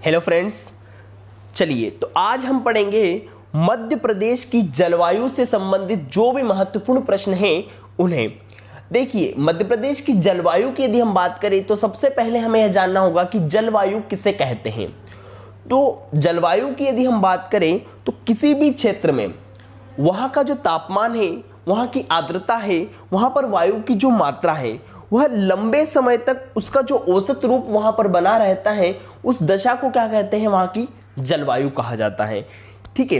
Hello friends, चलिए तो आज हम पढ़ेंगे मध्य प्रदेश की जलवायु से संबंधित जो भी महत्वपूर्ण प्रश्न हैं उन्हें। देखिए, मध्य प्रदेश की जलवायु की यदि हम बात करें तो सबसे पहले हमें यह जानना होगा कि जलवायु किसे कहते हैं। तो जलवायु की यदि हम बात करें तो किसी भी क्षेत्र में वहाँ का जो तापमान है, वहाँ की आर्द्रता है, वहाँ पर वायु की जो मात्रा है, वह लंबे समय तक उसका जो औसत रूप वहाँ पर बना रहता है, उस दशा को क्या कहते हैं, वहाँ की जलवायु कहा जाता है। ठीक है।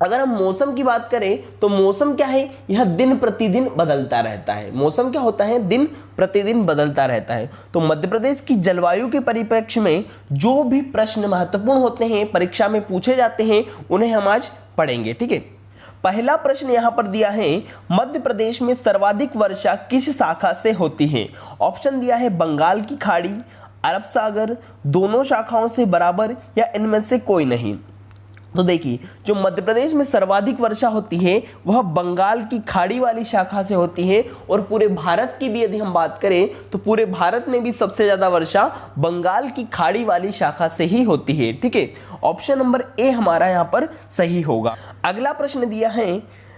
अगर हम मौसम की बात करें तो मौसम क्या है, यह दिन प्रतिदिन बदलता रहता है। मौसम क्या होता है, दिन प्रतिदिन बदलता रहता है। तो मध्य प्रदेश की जलवायु के परिप्रेक्ष्य में जो भी प्रश्न महत्वपूर्ण होते हैं, परीक्षा में पूछे जाते हैं, उन्हें हम आज पढ़ेंगे। ठीक है। पहला प्रश्न यहां पर दिया है, मध्य प्रदेश में सर्वाधिक वर्षा किस शाखा से होती है। ऑप्शन दिया है बंगाल की खाड़ी, अरब सागर, दोनों शाखाओं से बराबर या इनमें से कोई नहीं। तो देखिए, जो मध्य प्रदेश में सर्वाधिक वर्षा होती है वह बंगाल की खाड़ी वाली शाखा से होती है। और पूरे भारत की भी यदि हम बात करें तो पूरे भारत में भी सबसे ज्यादा वर्षा बंगाल की खाड़ी वाली शाखा से ही होती है। ठीक है। ऑप्शन नंबर ए हमारा यहाँ पर सही होगा। अगला प्रश्न दिया है,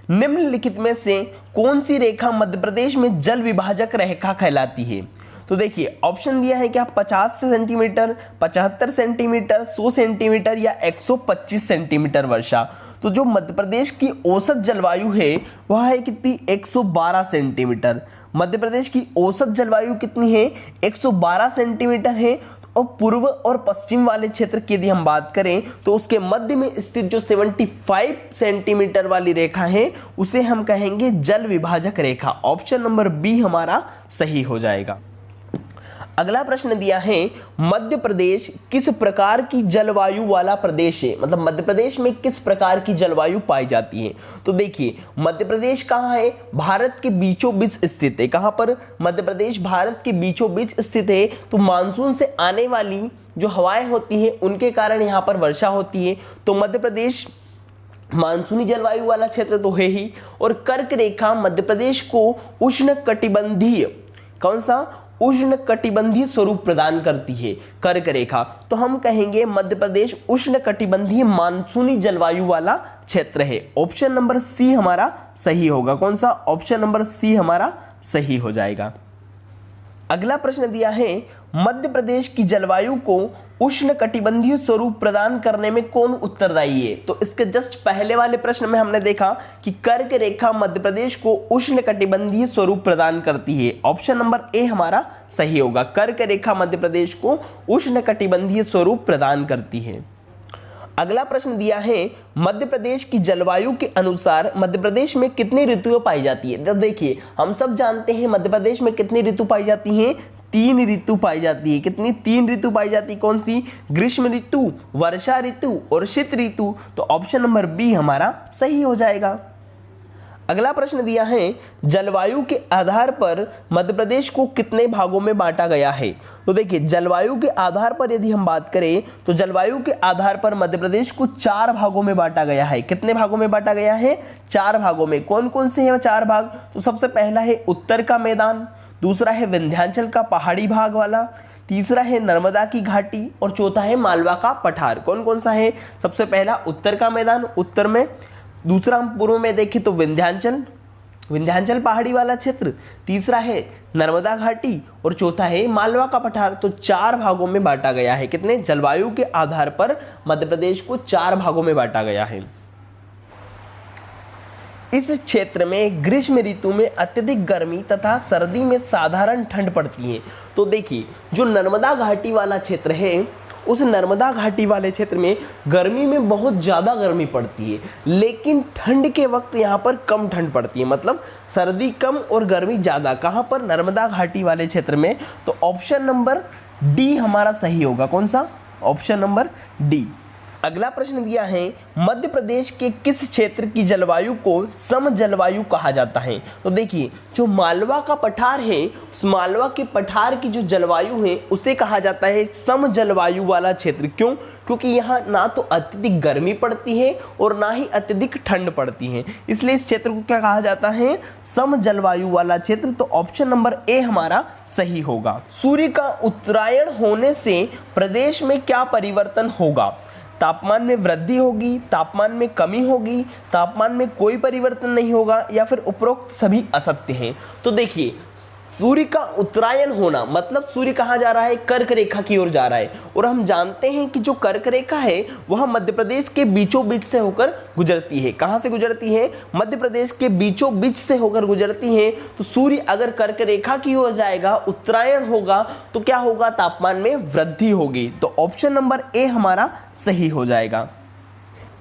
निम्नलिखित में से कौन सी रेखा मध्य प्रदेश में जल विभाजक रेखा कहलाती है। तो देखिए, ऑप्शन दिया है क्या 50 सेंटीमीटर, 75 सेंटीमीटर, 100 सेंटीमीटर या 125 सेंटीमीटर वर्षा। तो जो मध्य प्रदेश की औसत जलवायु है वह है कितनी, 112 सेंटीमीटर। मध्य प्रदेश की औसत जलवायु कितनी है, 112 सेंटीमीटर है। और पूर्व और पश्चिम वाले क्षेत्र की यदि हम बात करें तो उसके मध्य में स्थित जो 75 सेंटीमीटर वाली रेखा है उसे हम कहेंगे जल विभाजक रेखा। ऑप्शन नंबर बी हमारा सही हो जाएगा। अगला प्रश्न दिया है, मध्य प्रदेश किस प्रकार की जलवायु वाला प्रदेश है। मतलब मध्य प्रदेश में किस प्रकार की जलवायु पाई जाती है। तो देखिए, मध्य प्रदेश कहाँ है, भारत के बीचों बीच स्थित है। कहाँ पर, मध्य प्रदेश भारत के बीचों बीच स्थित है। तो मानसून से आने वाली जो हवाएं होती हैं उनके कारण यहाँ पर वर्षा होती है। तो मध्य प्रदेश मानसूनी जलवायु वाला क्षेत्र तो है ही। और कर्क रेखा मध्य प्रदेश को उष्ण कटिबंधीय, कौन सा, उष्ण कटिबंधीय स्वरूप प्रदान करती है कर्क रेखा। तो हम कहेंगे मध्य प्रदेश उष्ण कटिबंधीय मानसूनी जलवायु वाला क्षेत्र है। ऑप्शन नंबर सी हमारा सही होगा। कौन सा, ऑप्शन नंबर सी हमारा सही हो जाएगा। अगला प्रश्न दिया है, मध्य प्रदेश की जलवायु को उष्ण कटिबंधीय स्वरूप प्रदान करने में कौन उत्तरदायी है। तो इसके जस्ट पहले वाले प्रश्न में हमने देखा कि कर्क रेखा मध्य प्रदेश को उष्ण कटिबंधीय स्वरूप प्रदान करती है। ऑप्शन नंबर ए हमारा सही होगा। कर्क रेखा मध्य प्रदेश को उष्ण कटिबंधीय स्वरूप प्रदान करती है। अगला प्रश्न दिया है, मध्य प्रदेश की जलवायु के अनुसार मध्य प्रदेश में कितनी ऋतुएं पाई जाती है। तो देखिए, हम सब जानते हैं मध्य प्रदेश में कितनी ऋतु पाई जाती हैं, 3 ऋतु पाई जाती है। कितनी, 3 ऋतु पाई जाती है। कौन सी, ग्रीष्म ऋतु, वर्षा ऋतु और शीत ऋतु। तो ऑप्शन नंबर बी हमारा सही हो जाएगा। अगला प्रश्न दिया है, जलवायु के आधार पर मध्य प्रदेश को कितने भागों में बांटा गया है। तो देखिए, जलवायु के आधार पर यदि हम बात करें तो जलवायु के आधार पर मध्य प्रदेश को 4 भागों में बांटा गया है। कितने भागों में बांटा गया है, 4 भागों में। कौन कौन से हैं वो 4 भाग। तो सबसे पहला है उत्तर का मैदान, दूसरा है विंध्याचल का पहाड़ी भाग वाला, तीसरा है नर्मदा की घाटी और चौथा है मालवा का पठार। कौन कौन सा है, सबसे पहला उत्तर का मैदान उत्तर में, दूसरा हम पूर्व में देखें तो विंध्याचल पहाड़ी वाला क्षेत्र, तीसरा है नर्मदा घाटी और चौथा है मालवा का पठार। तो 4 भागों में बांटा गया है। कितने, जलवायु के आधार पर मध्य प्रदेश को 4 भागों में बांटा गया है। इस क्षेत्र में ग्रीष्म ऋतु में अत्यधिक गर्मी तथा सर्दी में साधारण ठंड पड़ती है। तो देखिए, जो नर्मदा घाटी वाला क्षेत्र है उस नर्मदा घाटी वाले क्षेत्र में गर्मी में बहुत ज़्यादा गर्मी पड़ती है, लेकिन ठंड के वक्त यहाँ पर कम ठंड पड़ती है। मतलब सर्दी कम और गर्मी ज़्यादा। कहाँ पर, नर्मदा घाटी वाले क्षेत्र में। तो ऑप्शन नंबर डी हमारा सही होगा। कौन सा, ऑप्शन नंबर डी। अगला प्रश्न दिया है, मध्य प्रदेश के किस क्षेत्र की जलवायु को सम जलवायु कहा जाता है? तो देखिए, जो मालवा का पठार है, उस मालवा के पठार की जो जलवायु है उसे कहा जाता है सम जलवायु वाला क्षेत्र। क्यों? क्योंकि यहाँ ना तो अत्यधिक गर्मी पड़ती है और ना ही अत्यधिक ठंड पड़ती है, इसलिए इस क्षेत्र को क्या कहा जाता है? सम जलवायु वाला क्षेत्र। तो ऑप्शन नंबर ए हमारा सही होगा। सूर्य का उत्तरायण होने से प्रदेश में क्या परिवर्तन होगा? तापमान में वृद्धि होगी, तापमान में कमी होगी, तापमान में कोई परिवर्तन नहीं होगा, या फिर उपरोक्त सभी असत्य हैं। तो देखिए, सूर्य का उत्तरायण होना मतलब सूर्य कहाँ जा रहा है? कर्क रेखा की ओर जा रहा है, और हम जानते हैं कि जो कर्क रेखा है वह मध्य प्रदेश के बीचों बीच से होकर गुजरती है। कहाँ से गुजरती है? मध्य प्रदेश के बीचों बीच से होकर गुजरती है। तो सूर्य अगर कर्क रेखा की ओर जाएगा, उत्तरायण होगा, तो क्या होगा? तापमान में वृद्धि होगी। तो ऑप्शन नंबर ए हमारा सही हो जाएगा।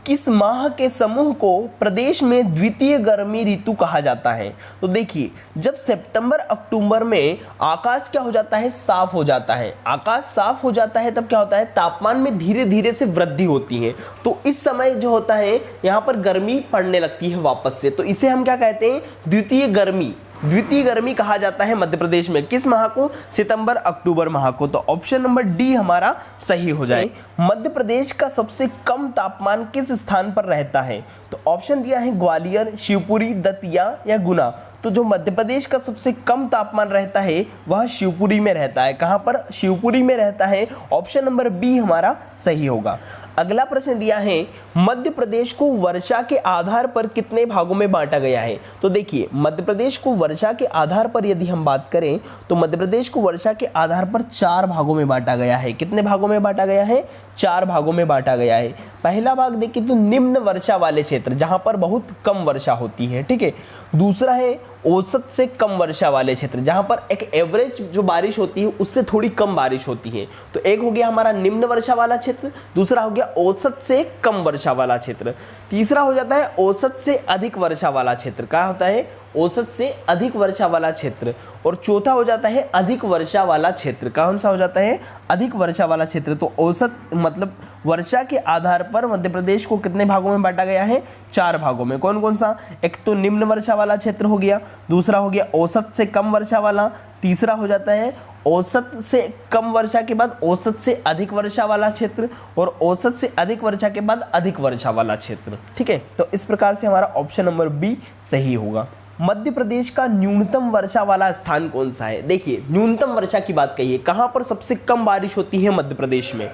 किस माह के समूह को प्रदेश में द्वितीय गर्मी ऋतु कहा जाता है? तो देखिए, जब सितंबर अक्टूबर में आकाश क्या हो जाता है? साफ हो जाता है। आकाश साफ हो जाता है तब क्या होता है? तापमान में धीरे धीरे से वृद्धि होती है। तो इस समय जो होता है यहाँ पर गर्मी पड़ने लगती है वापस से, तो इसे हम क्या कहते हैं? द्वितीय गर्मी। द्वितीय गर्मी कहा जाता है मध्य प्रदेश में। किस माह को? सितंबर अक्टूबर माह को। तो ऑप्शन नंबर डी हमारा सही हो जाए। मध्य प्रदेश का सबसे कम तापमान किस स्थान पर रहता है? तो ऑप्शन दिया है ग्वालियर, शिवपुरी, दतिया या गुना। तो जो मध्य प्रदेश का सबसे कम तापमान रहता है वह शिवपुरी में रहता है। कहाँ पर? शिवपुरी में रहता है। ऑप्शन नंबर बी हमारा सही होगा। अगला प्रश्न दिया है, मध्य प्रदेश को वर्षा के आधार पर कितने भागों में बांटा गया है? तो देखिए, मध्य प्रदेश को वर्षा के आधार पर यदि हम बात करें तो मध्य प्रदेश को वर्षा के आधार पर 4 भागों में बांटा गया है। कितने भागों में बांटा गया है? 4 भागों में बांटा गया है। पहला भाग देखिए तो निम्न वर्षा वाले क्षेत्र, जहां पर बहुत कम वर्षा होती है, ठीक है। दूसरा है औसत से कम वर्षा वाले क्षेत्र, जहां पर एक एवरेज जो बारिश होती है उससे थोड़ी कम बारिश होती है। तो एक हो गया हमारा निम्न वर्षा वाला क्षेत्र, दूसरा हो गया औसत से कम वर्षा वाला क्षेत्र, तीसरा हो जाता है औसत से अधिक वर्षा वाला क्षेत्र। क्या होता है? औसत से अधिक वर्षा वाला क्षेत्र। और चौथा हो जाता है अधिक वर्षा वाला क्षेत्र। कौन सा हो जाता है? अधिक वर्षा वाला क्षेत्र। तो औसत मतलब वर्षा के आधार पर मध्य प्रदेश को कितने भागों में बांटा गया है? 4 भागों में। कौन कौन सा? एक तो निम्न वर्षा वाला क्षेत्र हो गया, दूसरा हो गया औसत से कम वर्षा वाला, तीसरा हो जाता है औसत से कम वर्षा के बाद औसत से अधिक वर्षा वाला क्षेत्र, और औसत से अधिक वर्षा के बाद अधिक वर्षा वाला क्षेत्र। ठीक है, तो इस प्रकार से हमारा ऑप्शन नंबर बी सही होगा। मध्य प्रदेश का न्यूनतम वर्षा वाला स्थान कौन सा है? देखिए, न्यूनतम वर्षा की बात कहिए, कहां पर सबसे कम बारिश होती है मध्य प्रदेश में?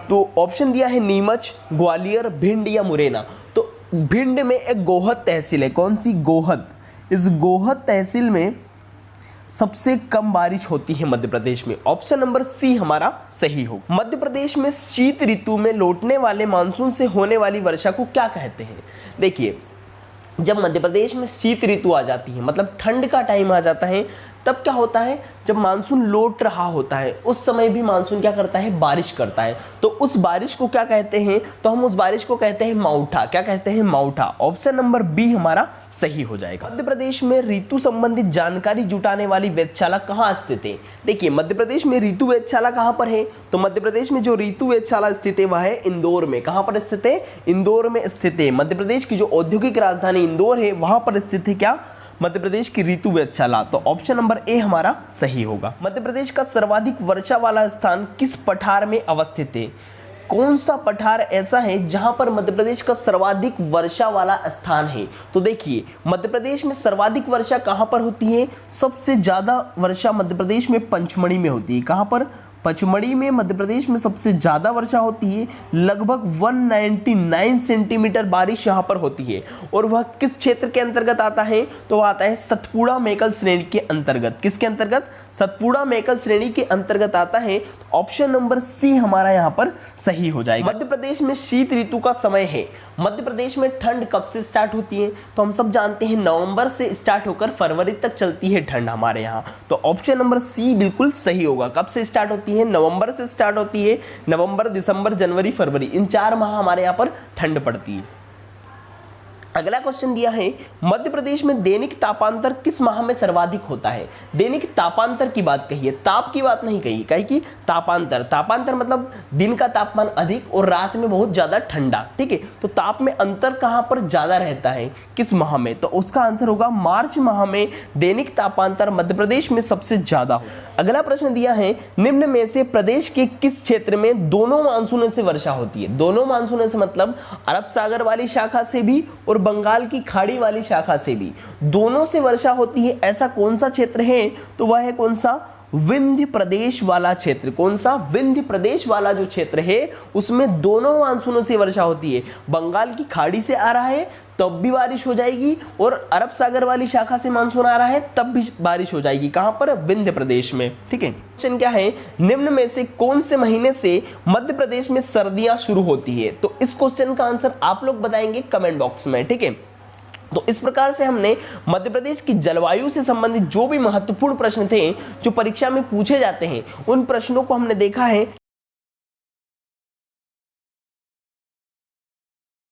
तो ऑप्शन दिया है नीमच, ग्वालियर, भिंड या मुरैना। तो भिंड में एक गोहद तहसील है। कौन सी? गोहद। इस गोहद तहसील में सबसे कम बारिश होती है मध्य प्रदेश में। ऑप्शन नंबर सी हमारा सही हो। मध्य प्रदेश में शीत ऋतु में लौटने वाले मानसून से होने वाली वर्षा को क्या कहते हैं? देखिए, जब मध्य प्रदेश में शीत ऋतु आ जाती है, मतलब ठंड का टाइम आ जाता है, तब क्या होता है? जब मानसून लौट रहा होता है उस समय भी मानसून क्या करता है? बारिश करता है। तो उस बारिश को क्या कहते हैं? तो हम उस बारिश को कहते हैं मावठा। क्या कहते हैं? मावठा। ऑप्शन नंबर बी हमारा सही हो जाएगा। मध्य प्रदेश में ऋतु संबंधित जानकारी जुटाने वाली वेधशाला कहाँ स्थित है? देखिए, मध्य प्रदेश में ऋतु वेधशाला कहाँ पर है? तो मध्य प्रदेश में जो ऋतु वेधशाला स्थित है वह है इंदौर में। कहाँ पर स्थित है? इंदौर में स्थित है। मध्य प्रदेश की जो औद्योगिक राजधानी इंदौर है वहां पर स्थित है क्या? मध्य प्रदेश की ऋतु वेधशाला। तो ऑप्शन नंबर ए हमारा सही होगा। मध्य प्रदेश का सर्वाधिक वर्षा वाला स्थान किस पठार में अवस्थित है? कौन सा पठार ऐसा है जहां पर मध्य प्रदेश का सर्वाधिक वर्षा वाला स्थान है? तो देखिए, मध्य प्रदेश में सर्वाधिक वर्षा कहां पर होती है? सबसे ज्यादा वर्षा मध्य प्रदेश में पंचमढ़ी में होती है। कहां पर? पचमढ़ी में मध्य प्रदेश में सबसे ज्यादा वर्षा होती है। लगभग 199 सेंटीमीटर बारिश यहाँ पर होती है। और वह किस क्षेत्र के अंतर्गत आता है? तो वह आता है सतपुड़ा मेकल श्रेणी के अंतर्गत। किसके अंतर्गत? सतपुड़ा मेकल श्रेणी के अंतर्गत आता है। ऑप्शन नंबर सी हमारा यहाँ पर सही हो जाएगा। मध्य प्रदेश में शीत ऋतु का समय है। मध्य प्रदेश में ठंड कब से स्टार्ट होती है? तो हम सब जानते हैं नवंबर से स्टार्ट होकर फरवरी तक चलती है ठंड हमारे यहाँ। तो ऑप्शन नंबर सी बिल्कुल सही होगा। कब से स्टार्ट होती है? नवंबर से स्टार्ट होती है। नवंबर, दिसंबर, जनवरी, फरवरी, इन 4 माह हमारे यहाँ पर ठंड पड़ती है। अगला क्वेश्चन दिया है, मध्य प्रदेश में दैनिक तापांतर किस माह में सर्वाधिक होता है? दैनिक तापांतर की बात कही है, ताप की बात नहीं कही, कही कि तापांतर। तापांतर मतलब दिन का तापमान अधिक और रात में बहुत ज्यादा ठंडा, ठीक है। तो ताप में अंतर कहां पर ज्यादा रहता है, किस माह में? तो उसका आंसर होगा मार्च माह में दैनिक तापांतर मध्य प्रदेश में सबसे ज्यादा हो। अगला प्रश्न दिया है, निम्न में से प्रदेश के किस क्षेत्र में दोनों मानसूनों से वर्षा होती है? दोनों मानसूनों से मतलब अरब सागर वाली शाखा से भी और बंगाल की खाड़ी वाली शाखा से भी, दोनों से वर्षा होती है। ऐसा कौन सा क्षेत्र है? तो वह है कौन सा? विंध्य प्रदेश वाला क्षेत्र। कौन सा? विंध्य प्रदेश वाला जो क्षेत्र है उसमें दोनों मानसूनों से वर्षा होती है। बंगाल की खाड़ी से आ रहा है तब भी बारिश हो जाएगी और अरब सागर वाली शाखा से मानसून आ रहा है तब भी बारिश हो जाएगी। कहां पर? विंध्य प्रदेश में, ठीक है। क्वेश्चन क्या है, निम्न में से कौन से महीने से मध्य प्रदेश में सर्दियां शुरू होती है? तो इस क्वेश्चन का आंसर आप लोग बताएंगे कमेंट बॉक्स में, ठीक है। तो इस प्रकार से हमने मध्य प्रदेश की जलवायु से संबंधित जो भी महत्वपूर्ण प्रश्न थे जो परीक्षा में पूछे जाते हैं उन प्रश्नों को हमने देखा है।